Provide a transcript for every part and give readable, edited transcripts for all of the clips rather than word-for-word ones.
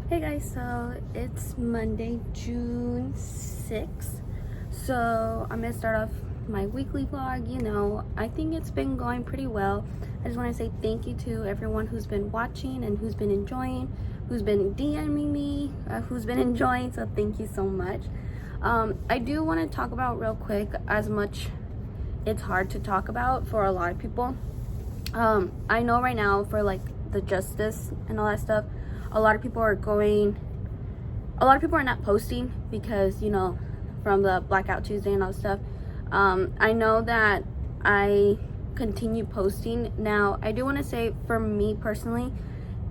Hey guys, so it's Monday, June 6th. So I'm gonna start off my weekly vlog. I think it's been going pretty well. I just want to say thank you to everyone who's been watching and who's been enjoying, who's been DMing me, who's been enjoying. So thank you so much. I do want to talk about real quick, as much it's hard to talk about for a lot of people. I know right now for like the justice and all that stuff, a lot of people are not posting because, from the Blackout Tuesday and all that stuff. I know that I continue posting. Now, I do want to say, for me personally,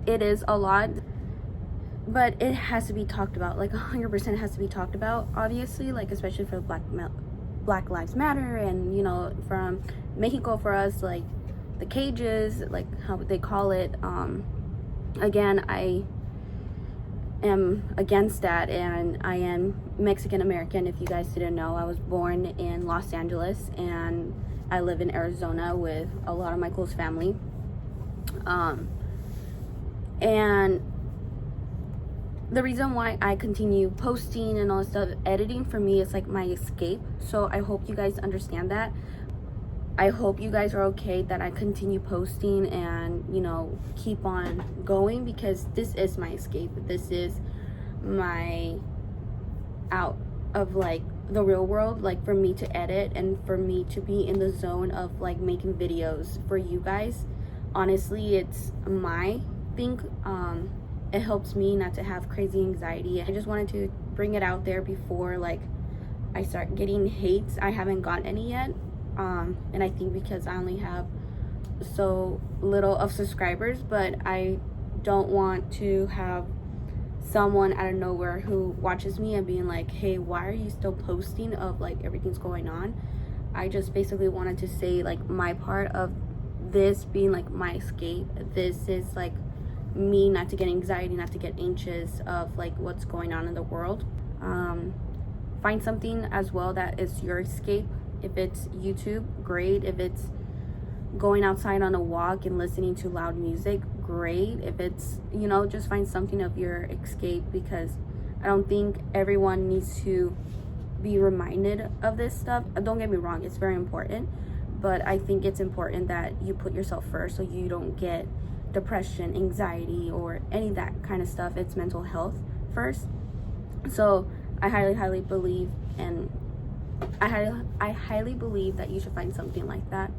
it is a lot, but it has to be talked about. Like 100% has to be talked about, obviously, like especially for Black Lives Matter, and from Mexico for us, like the cages, like how they call it. Again, I am against that, and I am Mexican American. If you guys didn't know, I was born in Los Angeles and I live in Arizona with a lot of my close family. And the reason why I continue posting and all this stuff, editing for me is like my escape. So I hope you guys understand that. I hope you guys are okay that I continue posting and, keep on going, because this is my escape. This is my out of like the real world, like for me to edit and for me to be in the zone of like making videos for you guys. Honestly, it's my thing. It helps me not to have crazy anxiety. I just wanted to bring it out there before like I start getting hates. I haven't got any yet. And I think because I only have so little of subscribers, but I don't want to have someone out of nowhere who watches me and being like, hey, why are you still posting of like everything's going on? I just basically wanted to say like my part of this being like my escape. This is like me not to get anxiety, not to get anxious of like what's going on in the world. Find something as well that is your escape. If it's YouTube, great. If it's going outside on a walk and listening to loud music, great. If it's, just find something of your escape, because I don't think everyone needs to be reminded of this stuff. Don't get me wrong, it's very important, but I think it's important that you put yourself first so you don't get depression, anxiety, or any of that kind of stuff. It's mental health first. So I highly believe, and I highly believe that you should find something like that.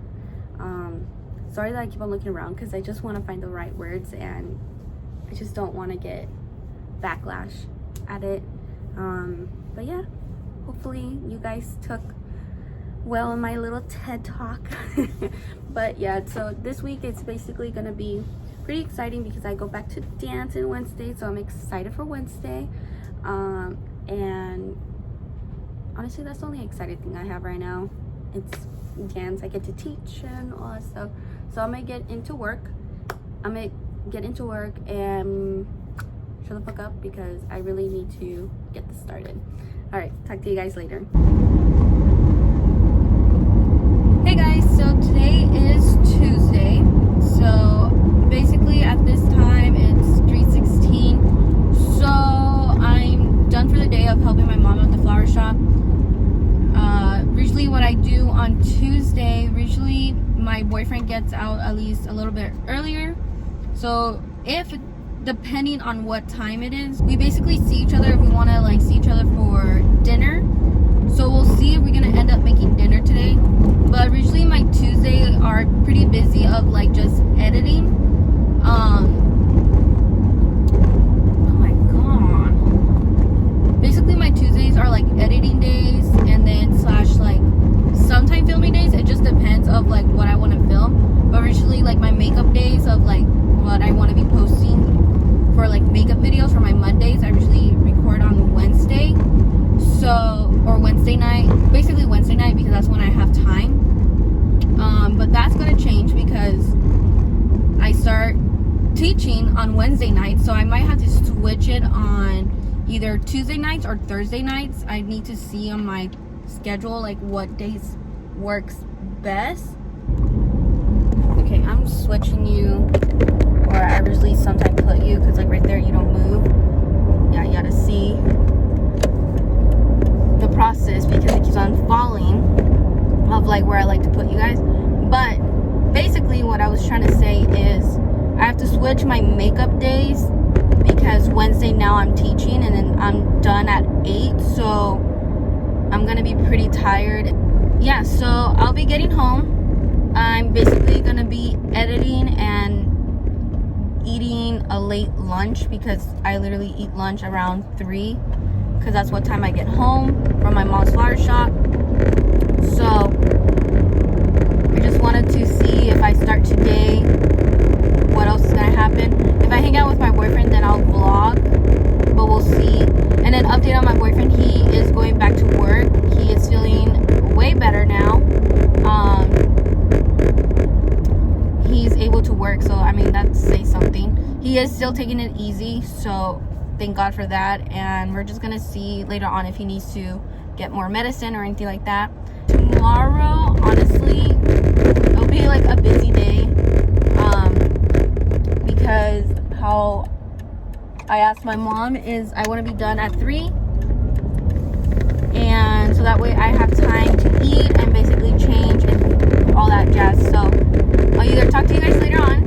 Sorry that I keep on looking around, because I just want to find the right words and I just don't want to get backlash at it. But yeah, hopefully you guys took well in my little TED talk. But yeah, so this week it's basically gonna be pretty exciting because I go back to dance on Wednesday, so I'm excited for Wednesday. And honestly, that's the only exciting thing I have right now. It's dance. I get to teach and all that stuff. So I'm gonna get into work. and shut the fuck up, because I really need to get this started. All right, talk to you guys later. Hey guys, so today is Tuesday. So basically at this time it's 3:16. So I'm done for the day of helping my mom at the flower shop. Usually what I do on Tuesday, usually my boyfriend gets out at least a little bit earlier. So depending on what time it is, we basically see each other if we want to like see each other for dinner. So we'll see if we're going to end up making dinner today. But usually my Tuesdays are pretty busy of like just editing. Oh my god. Basically my Tuesdays are like editing days, and then slash like sometime filming days. It just depends of like what I want to film. But usually like my makeup days of like what I want to be posting for like makeup videos for my Mondays, I usually record on Wednesday. Or Wednesday night, basically Wednesday night, because that's when I have time. But that's gonna change because I start teaching on Wednesday nights, so I might have to switch it on either Tuesday nights or Thursday nights. I need to see on my schedule like what days works best. Okay, I'm switching you, or I usually sometimes put you, because like right there you don't move. my makeup days because Wednesday now I'm teaching and then I'm done at 8, so I'm gonna be pretty tired. Yeah, so I'll be getting home. I'm basically gonna be editing and eating a late lunch because I literally eat lunch around 3 because that's what time I get home from my mom's flower shop. So I just wanted to see if I start today, what else is gonna happen. If I hang out with my boyfriend, then I'll vlog, but we'll see. And then update on my boyfriend, he is going back to work. He is feeling way better now. He's able to work, so I mean that says something. He is still taking it easy, so thank God for that. And we're just gonna see later on if he needs to get more medicine or anything like that. Tomorrow, honestly, it'll be like a busy day, because how I asked my mom is I want to be done at 3, and so that way I have time to eat and basically change and all that jazz. So I'll either talk to you guys later on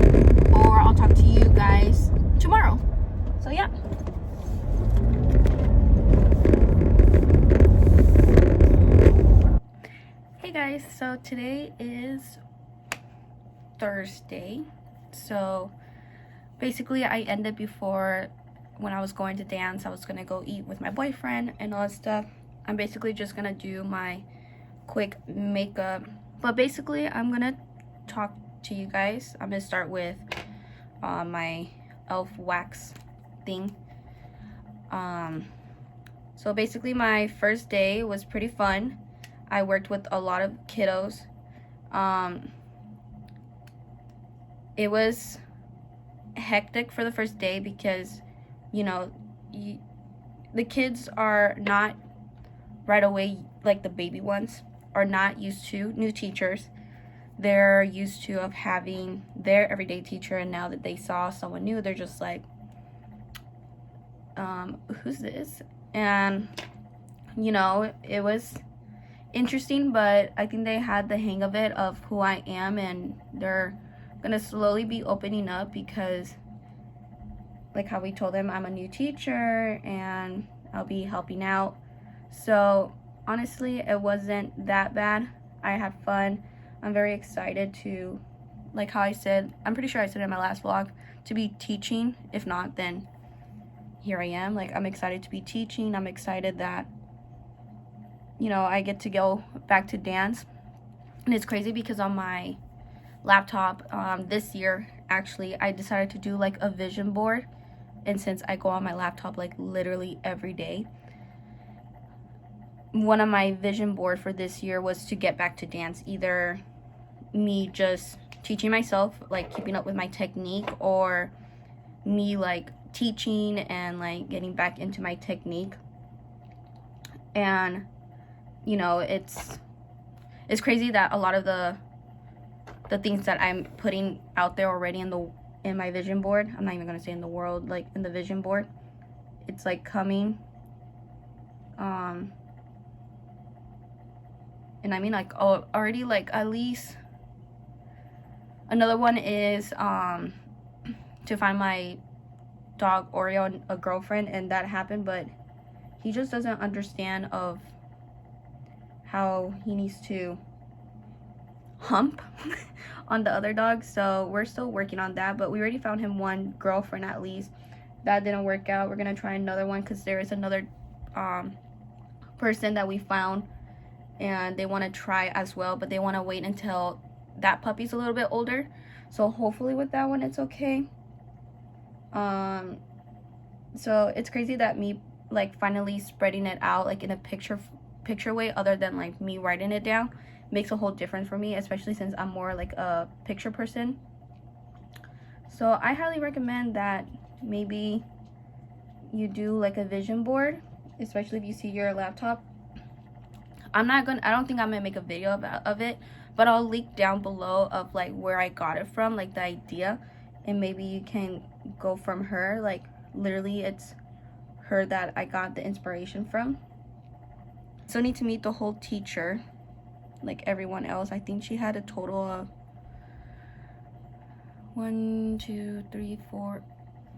or I'll talk to you guys tomorrow. So yeah. Hey guys, so today is Thursday. So basically I ended before, when I was going to dance, I was gonna go eat with my boyfriend and all that stuff. I'm basically just gonna do my quick makeup, but basically I'm gonna talk to you guys. I'm gonna start with my elf wax thing. So basically my first day was pretty fun. I worked with a lot of kiddos. It was hectic for the first day because, you know, the kids are not right away, like the baby ones are not used to new teachers. They're used to of having their everyday teacher, and now that they saw someone new, they're just like, who's this? And you know, it was interesting, but I think they had the hang of it of who I am, and they're gonna slowly be opening up because, like how we told them, I'm a new teacher and I'll be helping out. So honestly, it wasn't that bad. I had fun. I'm very excited to, like how I said, I'm pretty sure I said in my last vlog, to be teaching. If not, then here I am. Like, I'm excited to be teaching. I'm excited that, you know, I get to go back to dance. And it's crazy because on my laptop, this year actually, I decided to do like a vision board. And since I go on my laptop like literally every day, one of my vision board for this year was to get back to dance. Either me just teaching myself, like keeping up with my technique, or me like teaching and like getting back into my technique. And you know, it's crazy that a lot of the things that I'm putting out there already in my vision board, I'm not even gonna say in the world, like in the vision board, it's like coming. And I mean, like, oh, already, like, at least another one is to find my dog Oreo a girlfriend, and that happened, but he just doesn't understand of how he needs to hump on the other dog. So we're still working on that, but we already found him one girlfriend at least. That didn't work out. We're gonna try another one because there is another person that we found and they want to try as well, but they want to wait until that puppy's a little bit older. So hopefully with that one it's okay. So it's crazy that me like finally spreading it out like in a picture way, other than like me writing it down, makes a whole difference for me, especially since I'm more like a picture person. So I highly recommend that maybe you do like a vision board, especially if you see your laptop. I don't think I'm gonna make a video of it, but I'll link down below of like where I got it from, like the idea, and maybe you can go from her. Like literally it's her that I got the inspiration from. So I need to meet the whole teacher, like everyone else. I think she had a total of 1, 2, 3, 4,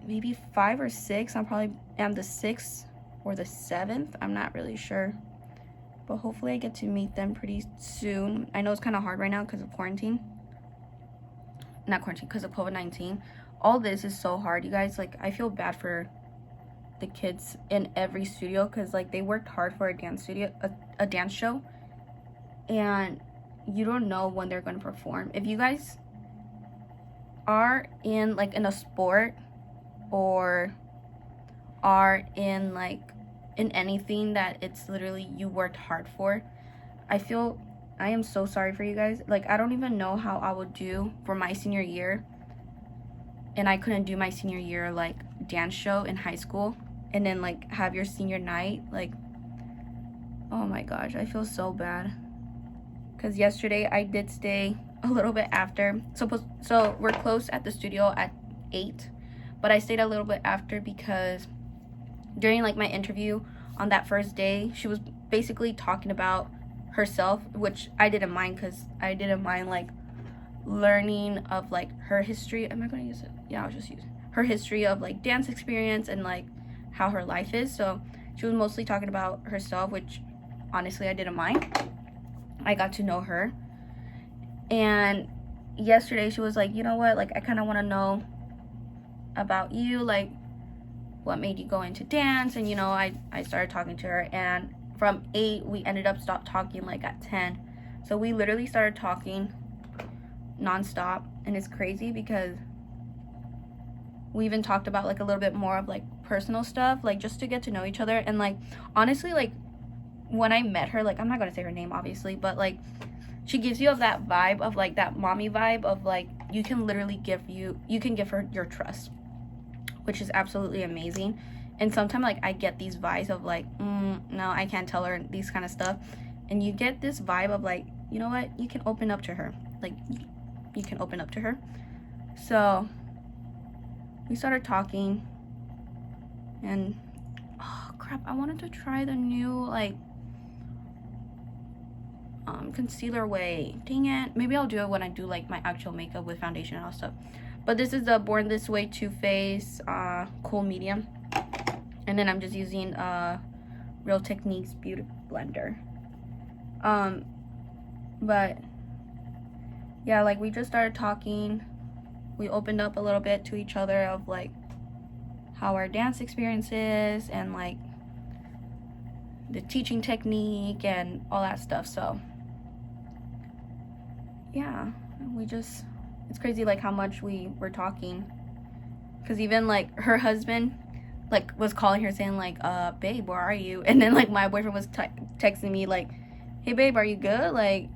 maybe 5 or 6. I probably am the 6th or the 7th. I'm not really sure. But hopefully I get to meet them pretty soon. I know it's kind of hard right now because of quarantine. Not quarantine, because of COVID-19. All this is so hard, you guys. Like, I feel bad for the kids in every studio because, like, they worked hard for a dance studio, a dance show. And you don't know when they're going to perform. If you guys are in, like, in a sport or are in, like, in anything that it's literally you worked hard for, I am so sorry for you guys. Like, I don't even know how I would do for my senior year, and I couldn't do my senior year, like, dance show in high school, and then, like, have your senior night. Like, oh my gosh, I feel so bad. Because yesterday I did stay a little bit after. So we're closed at the studio at 8, but I stayed a little bit after because during, like, my interview on that first day, she was basically talking about herself, which I didn't mind because I didn't mind, like, learning of, like, her history. Am I going to use it? Yeah, I'll just use her history of, like, dance experience and, like, how her life is. So she was mostly talking about herself, which honestly I didn't mind. I got to know her. And yesterday she was like, you know what, like, I kind of want to know about you, like, what made you go into dance. And, you know, I started talking to her, and from 8 we ended up stopped talking, like, at 10. So we literally started talking nonstop, and it's crazy because we even talked about, like, a little bit more of, like, personal stuff, like, just to get to know each other. And, like, honestly, like, when I met her, like, I'm not gonna say her name obviously, but, like, she gives you of that vibe of, like, that mommy vibe of, like, you can literally give her your trust, which is absolutely amazing. And sometimes, like, I get these vibes of, like, no, I can't tell her these kind of stuff. And you get this vibe of, like, you know what, you can open up to her. Like, you can open up to her. So we started talking, and oh crap, I wanted to try the new, like, concealer way. Dang it. Maybe I'll do it when I do, like, my actual makeup with foundation and all stuff. But this is the Born This Way Too Faced Cool Medium. And then I'm just using Real Techniques Beauty Blender. But yeah, like, we just started talking. We opened up a little bit to each other of, like, how our dance experience is and, like, the teaching technique and all that stuff. So yeah, it's crazy, like, how much we were talking, because even, like, her husband, like, was calling her saying, like, babe, where are you? And then, like, my boyfriend was texting me, like, hey babe, are you good? Like,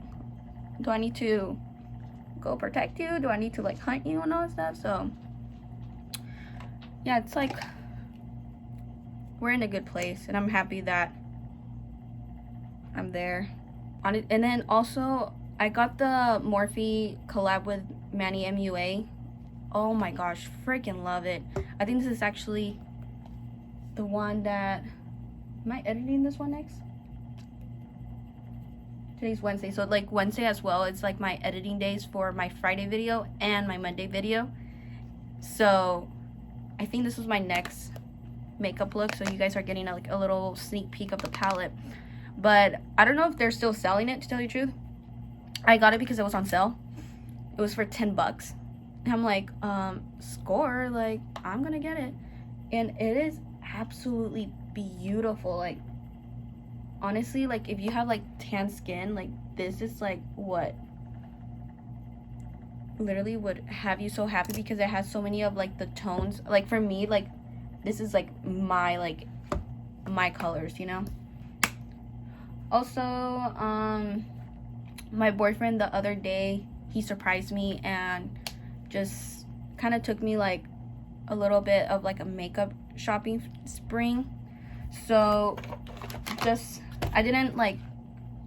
do I need to go protect you? Do I need to, like, hunt you and all that stuff? So yeah, it's like we're in a good place, and I'm happy that I'm there on it. And then also I got the Morphe collab with Manny MUA. Oh my gosh, freaking love it. I think this is actually the one that, am I editing this one next? Today's Wednesday, so, like, Wednesday as well, it's, like, my editing days for my Friday video and my Monday video. So I think this was my next makeup look, so you guys are getting a little sneak peek of the palette. But I don't know if they're still selling it, to tell you the truth. I got it because it was on sale. It was for $10. And I'm like, score, like, I'm gonna get it. And it is absolutely beautiful. Like, honestly, like, if you have, like, tan skin, like, this is, like, what literally would have you so happy, because it has so many of, like, the tones. Like, for me, like, this is, like, my colors, you know. Also, my boyfriend the other day, he surprised me and just kind of took me, like, a little bit of, like, a makeup shopping spree. So I didn't, like,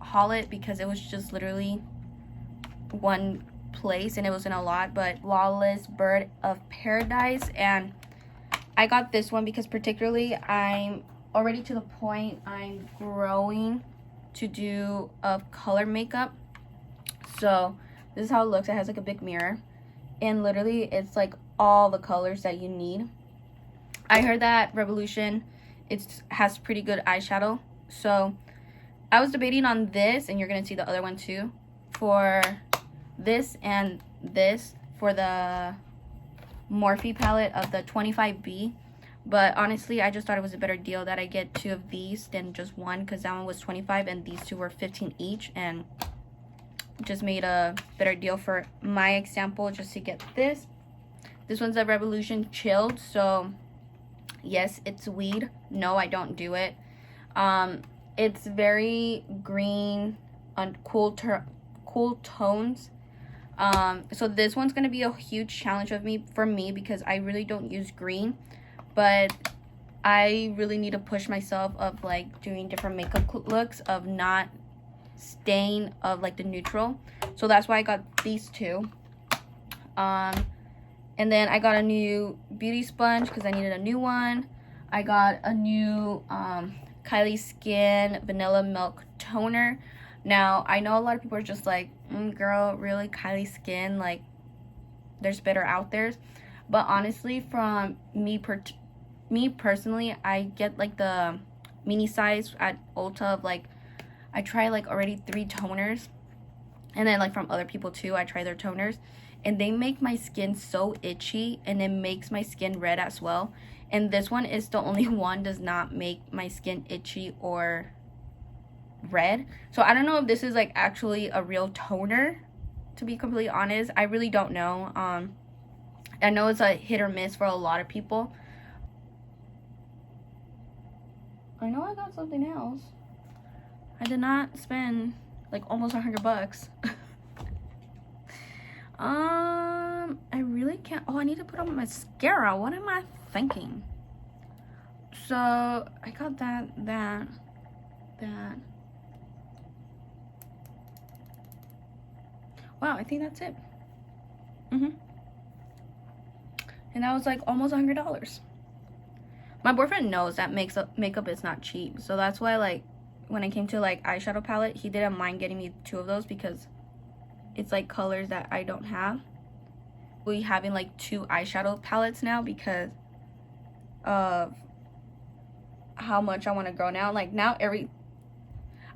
haul it because it was just literally one place and it wasn't a lot, but Flawless Bird of Paradise. And I got this one because particularly I'm already to the point I'm growing to do a color makeup. So this is how it looks. It has, like, a big mirror, and literally it's like all the colors that you need. I heard that Revolution has pretty good eyeshadow, so I was debating on this, and you're gonna see the other one too, for this and this for the Morphe palette of the 25B. But honestly, I just thought it was a better deal that I get 2 of these than just one, because that one was 25 and these 2 were 15 each, and just made a better deal for my example just to get this. This one's a Revolution Chilled, so yes, it's weed. No, I don't do it. It's very green on cool tones. So this one's gonna be a huge challenge for me because I really don't use green, but I really need to push myself of like doing different makeup looks, of not staying of like the neutral. So that's why I got these 2. And then I got a new beauty sponge because I needed a new one. I got a new Kylie Skin Vanilla Milk Toner. Now, I know a lot of people are just like, girl, really, Kylie Skin? Like, there's better out there. But honestly, from me personally, I get like the mini size at Ulta of like, I try like already 3 toners. And then like from other people too, I try their toners. And they make my skin so itchy, and it makes my skin red as well. And this one is the only one does not make my skin itchy or red. So I don't know if this is like actually a real toner, to be completely honest. I really don't know. I know it's a hit or miss for a lot of people. I know I got something else. I did not spend like almost $100. I really can't. Oh, I need to put on mascara. What am I thinking? So I got that. Wow, I think that's it. And that was like almost $100. My boyfriend knows that makeup is not cheap, so that's why like when it came to like eyeshadow palette, he didn't mind getting me 2 of those because it's like colors that I don't have. We having like 2 eyeshadow palettes now because of how much I want to grow now. Like now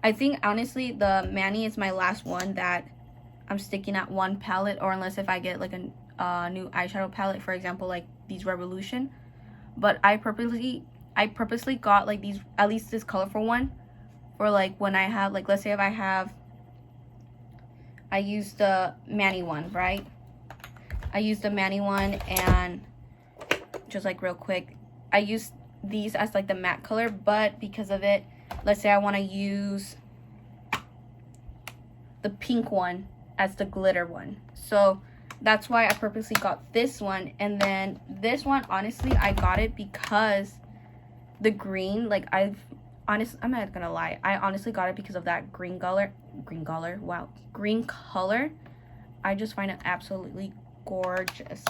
I think honestly the Manny is my last one that I'm sticking at one palette, or unless if I get like a new eyeshadow palette, for example like these Revolution. But I purposely got like these, at least this colorful one, for like when I have like, let's say if I use the Manny one, right? I use the Manny one, and just like real quick, I use these as like the matte color, but because of it, let's say I want to use the pink one as the glitter one. So that's why I purposely got this one. And then this one, honestly, I got it because the green, like I'm not gonna lie, I honestly got it because of that green color. I just find it absolutely gorgeous.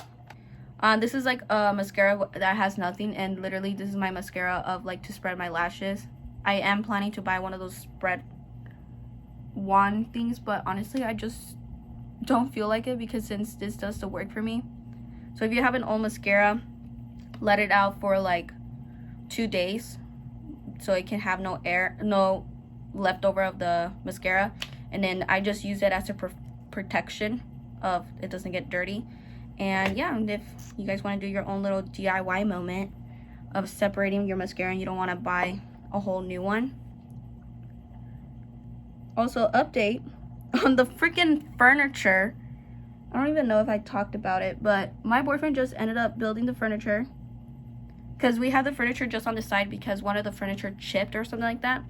This is like a mascara that has nothing, and literally this is my mascara of like to spread my lashes. I am planning to buy one of those spread wand things, but honestly I just don't feel like it, because since this does the work for me. So if you have an old mascara, let it out for like 2 days so it can have no leftover of the mascara, and then I just use it as a protection of it doesn't get dirty. And yeah, if you guys want to do your own little DIY moment of separating your mascara and you don't want to buy a whole new one. Also, update on the freaking furniture. I don't even know if I talked about it, but my boyfriend just ended up building the furniture, because we had the furniture just on the side because one of the furniture chipped or something like that.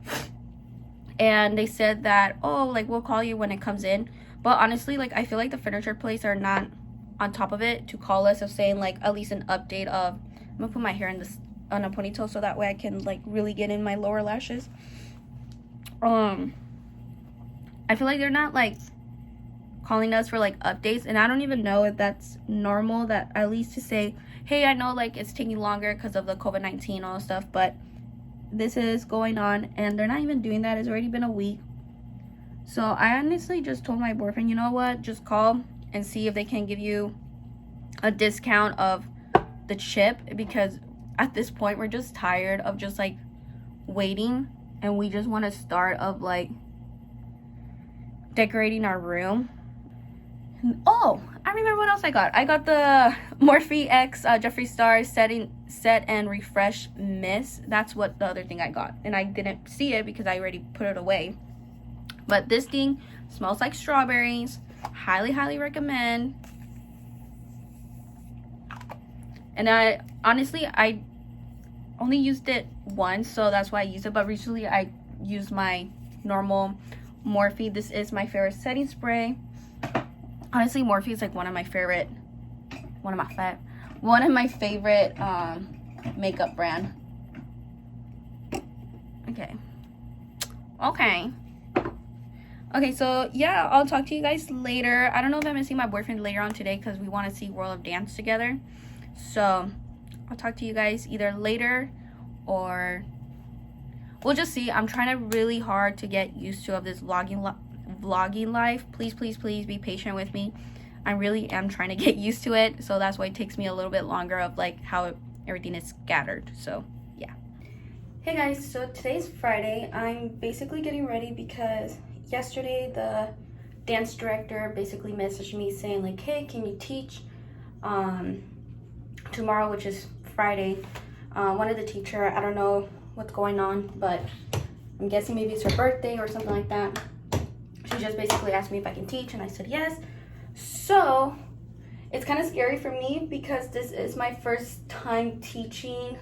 And they said that, oh, like we'll call you when it comes in. But honestly, like I feel like the furniture place are not on top of it to call us of saying like at least an update of, I'm gonna put my hair in this on a ponytail so that way I can like really get in my lower lashes. I feel like they're not like calling us for like updates, and I don't even know if that's normal, that at least to say, hey, I know like it's taking longer because of the COVID-19 all stuff, but this is going on, and they're not even doing that. It's already been a week. So I honestly just told my boyfriend, you know what, just call and see if they can give you a discount of the chip, because at this point we're just tired of just like waiting, and we just want to start of like decorating our room. Oh, I remember what else I got. I got the Morphe X Jeffree Star set and refresh mist. That's what the other thing I got, and I didn't see it because I already put it away. But this thing smells like strawberries. Highly recommend. And I honestly only used it once, so that's why I used it. But recently I used my normal Morphe. This is my favorite setting spray. Honestly, Morphe is like one of my favorite makeup brand. Okay, so yeah, I'll talk to you guys later. I don't know if I'm gonna see my boyfriend later on today because we want to see World of Dance together. So I'll talk to you guys either later, or we'll just see. I'm trying really hard to get used to this vlogging life. Please be patient with me. I really am trying to get used to it, so that's why it takes me a little bit longer of like how everything is scattered. So yeah. Hey guys, so today's Friday. I'm basically getting ready because yesterday the dance director basically messaged me saying like, hey, can you teach tomorrow, which is Friday. One of the teacher, I don't know what's going on, but I'm guessing maybe it's her birthday or something like that. She just basically asked me if I can teach, and I said yes. So it's kind of scary for me because this is my first time teaching.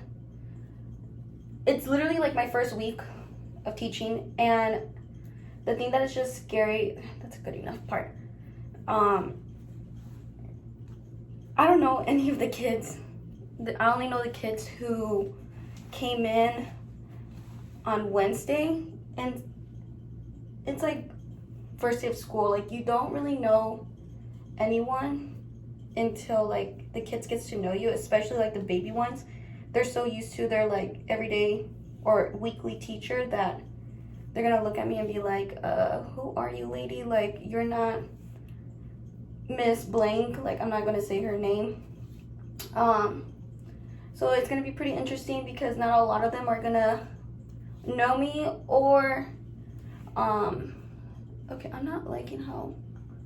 It's literally like my first week of teaching, and the thing that is just scary, that's a good enough part. I don't know any of the kids. I only know the kids who came in on Wednesday, and it's like first day of school. Like, you don't really know anyone until like the kids gets to know you, especially like the baby ones. They're so used to their like everyday or weekly teacher that they're gonna look at me and be like, who are you, lady? Like, you're not Miss Blank. Like, I'm not gonna say her name. So it's gonna be pretty interesting because not a lot of them are gonna know me, or okay, I'm not liking how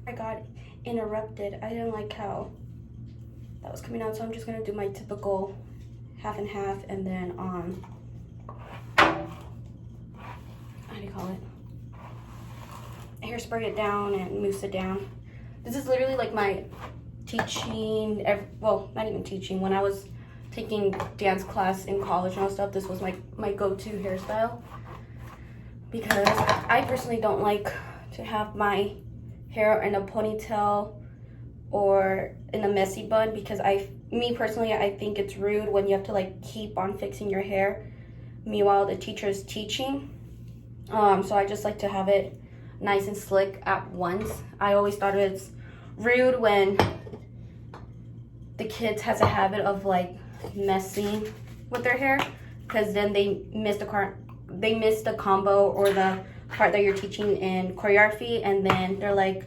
I got interrupted. I didn't like how that was coming out, so I'm just gonna do my typical half and half, and then how do you call it, hairspray it down and mousse it down. This is literally like my teaching, well, not even teaching, when I was taking dance class in college and all stuff, this was my go-to hairstyle, because I personally don't like to have my hair in a ponytail or in a messy bun, because me personally, I think it's rude when you have to like keep on fixing your hair meanwhile the teacher is teaching. So I just like to have it nice and slick at once. I always thought it's rude when the kids has a habit of like messing with their hair, because then they miss the combo or the part that you're teaching in choreography, and then they're like,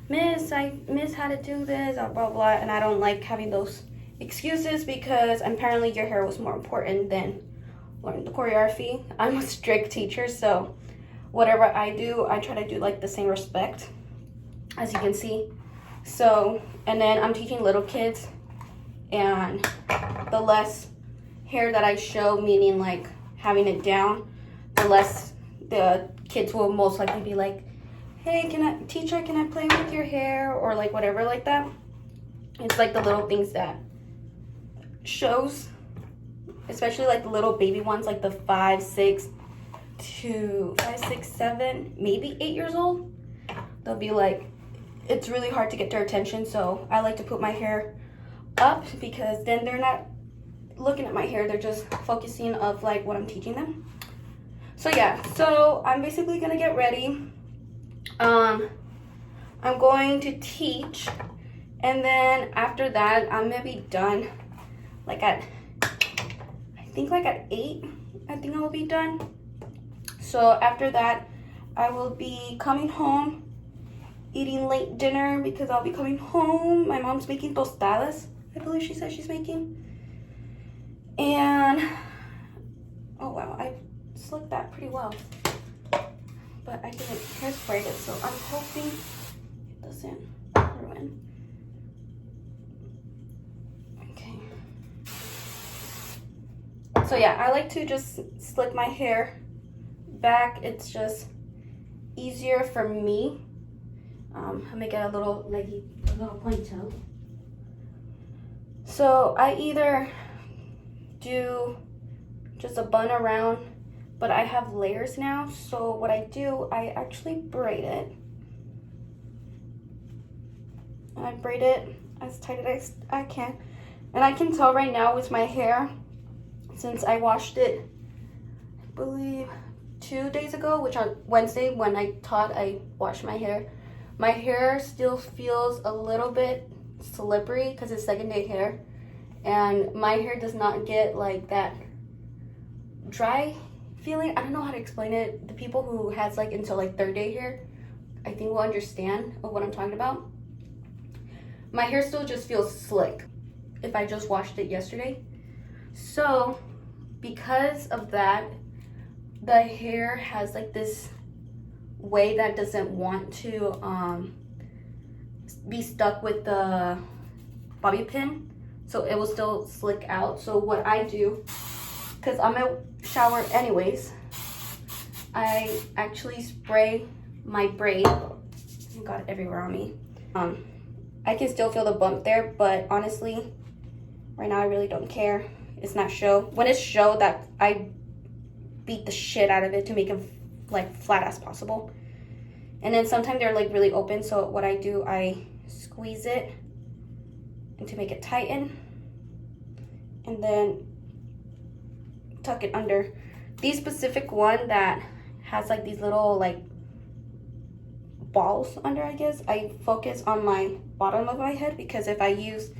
miss, I miss how to do this, blah blah blah. And I don't like having those excuses, because apparently your hair was more important than learning the choreography. I'm a strict teacher, so whatever I do, I try to do like the same respect, as you can see. So, and then I'm teaching little kids, and the less hair that I show, meaning like having it down, the less the kids will most likely be like, hey, teacher, can I play with your hair, or like whatever like that. It's like the little things that shows, especially like the little baby ones, like the 5, 6, 7, maybe 8 years old. They'll be like, it's really hard to get their attention, so I like to put my hair up, because then they're not looking at my hair, they're just focusing of like what I'm teaching them. So yeah, so I'm basically gonna get ready. I'm going to teach, and then after that I'm gonna be done like at, I think like at 8, I think I will be done. So after that I will be coming home, eating late dinner, because I'll be coming home. My mom's making tostadas. I believe she said she's making. And oh wow, I slicked that pretty well, but I didn't hairspray it, so I'm hoping it doesn't ruin. Okay. So yeah, I like to just slick my hair back. It's just easier for me. I'm gonna get a little ponytail. So I either do just a bun around, but I have layers now. So what I do, I actually braid it. And I braid it as tight as I can. And I can tell right now with my hair, since I washed it, I believe 2 days ago, which on Wednesday when I washed my hair still feels a little bit slippery because it's second day hair. And my hair does not get like that dry feeling. I don't know how to explain it. The people who has like until like third day hair, I think will understand of what I'm talking about. My hair still just feels slick if I just washed it yesterday. So because of that, the hair has like this way that doesn't want to be stuck with the bobby pin, so it will still slick out. So what I do, because I'm gonna shower anyways, I actually spray my braid. I got it everywhere on me. I can still feel the bump there, but honestly right now I really don't care. It's not show. When it's show, that I beat the shit out of it to make it like flat as possible. And then sometimes they're like really open, so what I do, I squeeze it and to make it tighten, and then tuck it under. The specific one that has like these little like balls under, I guess, I focus on my bottom of my head, because if I use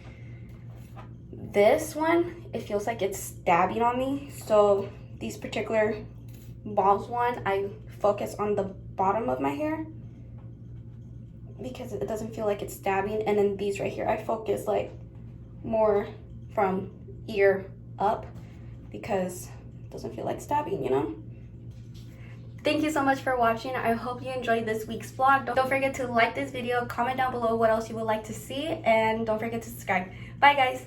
this one, it feels like it's stabbing on me. So these particular balls one, I focus on the bottom of my hair because it doesn't feel like it's stabbing. And then these right here, I focus like more from ear up because it doesn't feel like stabbing, you know? Thank you so much for watching. I hope you enjoyed this week's vlog. Don't forget to like this video, comment down below what else you would like to see, and don't forget to subscribe. Bye guys.